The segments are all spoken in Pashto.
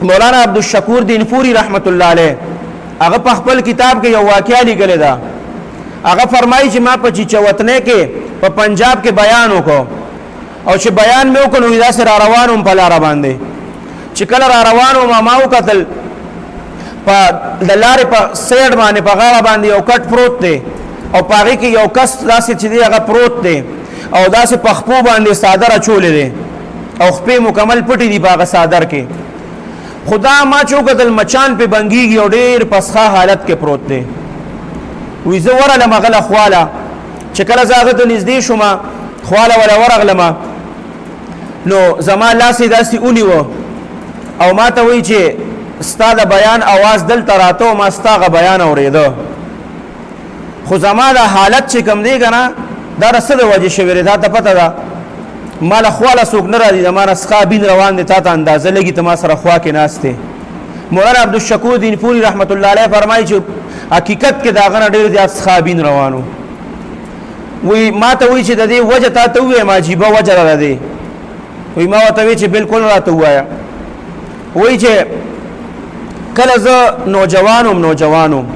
مولانا عبدالشکور دین پوری رحمت الله علیه هغه په خپل کتاب کې یو واقعه لیکلې ده. هغه فرمایي چې ما په چوتنه کې په پنجاب کې بیان وکړو او چې بیان مې وکړ نو داسې را روانم په لاره باندې چې کله را روانم ما وکتل په د لارې په سیډ باندې په غاړه باندې یو کټ پروت دی او په هغې کې یو کس داسې چې دی هغه پروت دی او داسې په خپو باندې صادر اچولی دی او خپې مکمل پټې دي په هغه صادر کې. خدا ما چې وکتل مچان پې بنګېږي او ډېر پسخه حالت کې پروت دی. وی زه ورغلم هغه خواله چې کله زه هغه ته نږدې شوم خواله وله ورغلم نو زما لاس یې داسې ونیوه او ما ته وایي چې ستا د بیان اواز دلته راته او ما ستا هغه بیان اورېده خو زما د حالت چې کوم دی که نه دا د څه د وجې شوې دی تا ته پته ده ما له خواله څوک نه راځي زما نه څخه بین روان دی تا ته اندازه لګي ته ما سره خوا کې ناست دی. مولانا عبدالشکور دین پوری رحمت الله علیه فرمایي چې حقیقت کې د هغه نه ډېر زیات څخه بین روان و. وی ما ته وایي چې د دې وجه تا ته ووایم عجیبه وجه راته دی. وی ما ورته وایي چې بلکل راته ووایه. وایي چې کله زه نوجوانم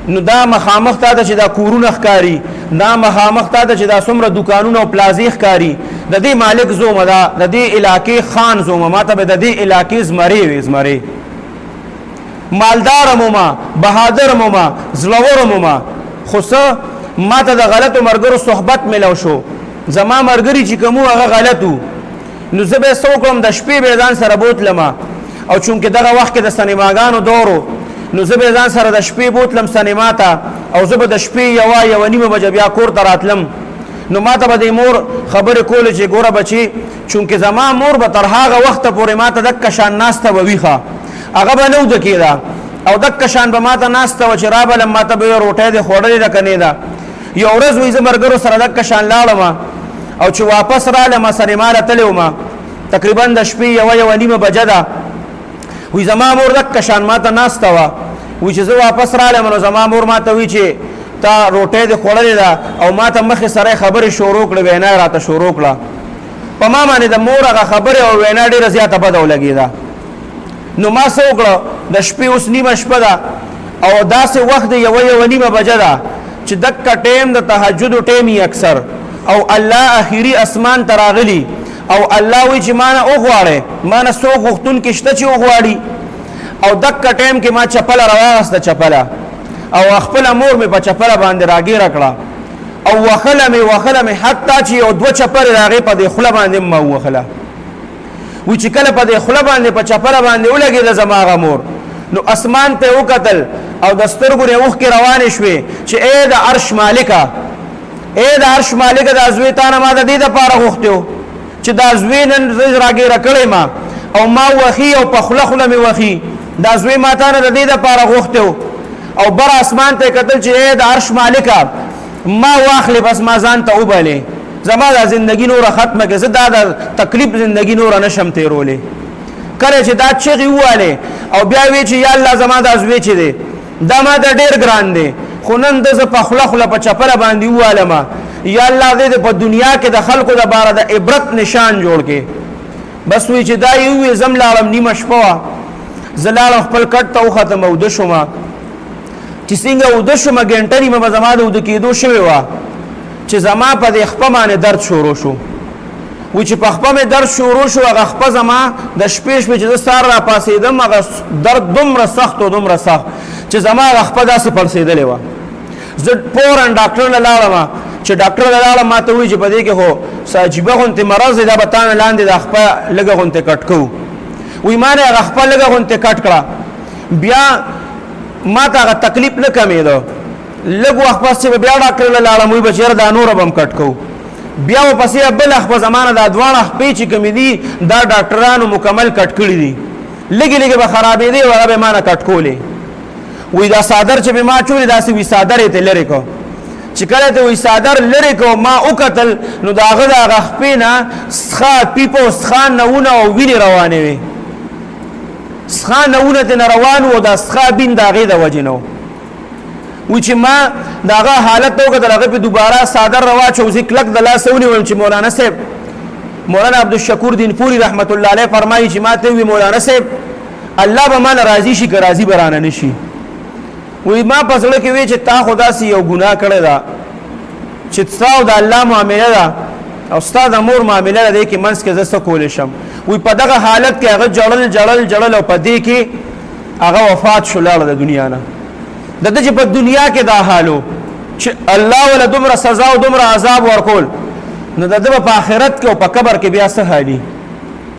نو دا مخامخ تا ته چې دا کورونه ښکاري دا مخامخ تا ته چې دا څومره دکانونه او پلازې ښکاري د دې مالک زومه دا د دې علاقې خان زومه ما ته به د دې علاقې زمرې وې زمرې مالدارم ومه بهادرم ومه زړورم ومه خو څه ما ته د غلطو ملګرو صحبت میلو شو زما ملګري چې کوم هغه غلط وو نو زه به یې څه وکړم د شپې به یې ځان سره بوتلمه او چونکې دغه وخت کې د سینماګانو دور نو زه به ځان سره د شپې بوتلم سینما ته او زه به د شپې یوه نیمه بجه بیا کور ته راتلم نو ما ته به د مور خبرې کولې چې ګوره بچي چونکې زما مور به تر هغه وخته پورې ما ته دکه شان ناسته به ویښه هغه به نه وده کېده او دکه شان به ما ته ناسته وه چې رابلم ما ته به یې روټۍ دې خوړلې ده که نه ده. یو ورځ وایي زه ملګرو سره دکه شان لاړم او چې واپس رالم سینما له تللی وم تقریبا د شپې یوه نیمه بجه ده. وی زما مور دکه شان ما ته ناسته وه وی چې زه واپس رالم نو زما مور ما ته وی چې تا روټۍ دې خوړلې ده او ما ته مخې سره خبرې شروع کړې وینا یې راته شروع کړه په ما باندې د مور هغه خبرې او وینا ډېره زیاته بده ولګېده. نو ما څه وکړه د شپې اوس نیمه شپه ده او داسې وخت د یوه نیمه بجه ده چې دکه ټیم د تهجدو ټیم یې اکثر او الله اخري اسمان ته راغلي او الله وی چې ما نه وغواړې ما نه څوک غوښتونکي شته چې وغواړي او دکه ټیم کې ما چپله راواغسته چپله او خپله مور مې په چپله باندې راګیره کړه او وخله مې حتی چې یو دوه چپلې د هغې په دې خوله باندې ما ووخله. وی چې کله په دې خوله باندې په چپله باندې ولګېده زما هغه مور نو اسمان ته وکتل او د سترګو نه اوښکې روانې شوې چې ای د عرش مالکه دا زوی تا نه ما د دې دپاره غوښتې و چې دا زوی نن راګیره کړی ما او ما وخي او په خوله مې وخي دا زوی ما تا نه د دې دپاره غوښتې و او بر اسمان ته کتل چې ای د عرش مالکه ما واخلې بس ما ځان ته وبلې زما دا زندگی نوره ختمه که زه دا د تکلیف زندگی نوره نشم تیرولی. کله چې دا چغې ووالې او بیا وی چې یا الله زما دا زوی چې دی دا ما ته ډېر ګران دی خو نن د زه په خوله په چپله باندې ووالم یا الله دې په دنیا کې د خلکو دپاره د عبرت نشان جوړ کې. بس وی چې دا یې ووی زم لاړم نیمه شپه وه زه لاړم خپل کټ ته وختم اوده شوم چې څنګه اوده شوم ګنټه نیمه به زما د اوده کېدو شوې وه چې زما په دې خپه باندې درد شروع شو. وی چې په خپه مې درد شروع شو هغه خپه زما د شپې چې زه سهار را پاسېدم هغه درد دومره سخت چې زما هغه خپه داسې پړسېدلې وه. زه فوراً ډاکټر له لاړم چې ډاکټر له لاړم ما ته وایي چې په دې کې خو څه عجیبه غوندې مرض دی دا به تا نه لاندې د خپه لږه غوندې کټ کوو. وی ما نه هغه خپه لږه غوندې کټ کړه بیا ما ته هغه تکلیف نه کمېده لږ وخت پس چې بیا ډاکټر له لاړم وایي به چېرې دا نوره به م کټ کوو بیا ورپسې بله خپه زمانه دا دواړه خپې چې کومې دي دا ډاکټرانو مکمل کټ کړي دي لږې به خرابېدې او هغه به ما نه کټ کولې. وی دا صادر چې به ما چولې داسې وي صادر یې ته لرې کړو چې کله ته وی صادر لرې کړو ما وکتل نو د هغه د هغه خپې نه څخه پیپو څخه نهونه او وینې روانې وې څخه نهونه ترې نه روان و دا څخه بین د هغې د وجې نه و. وی چې ما د هغه حالت ته وکتل هغه پې دوباره صادر راواچو زه کلک د لاسه ونیولم چې مولانا صاحب مولانا عبدالشکور دین پوری رحمت الله علیه فرمایي چې ما ته وی مولانا صاحب الله به مال راضي شي که راضي برانه نشي وی ما پسړه کې وی چې تا خدا سي یو ګناه کړی دا چې تاسو د الله معاملې ده او استاد امور معاملې ده کې منس کې زسته کول شم وی په دغه حالت کې هغه جړل او په دې کې هغه وفات شو لاړه د دنیا نه د دې په دنیا کې دا حالو چې الله ولا دومره سزا او دومره عذاب ورکول نو د دې په آخرت کې او په قبر کې بیا څه حالي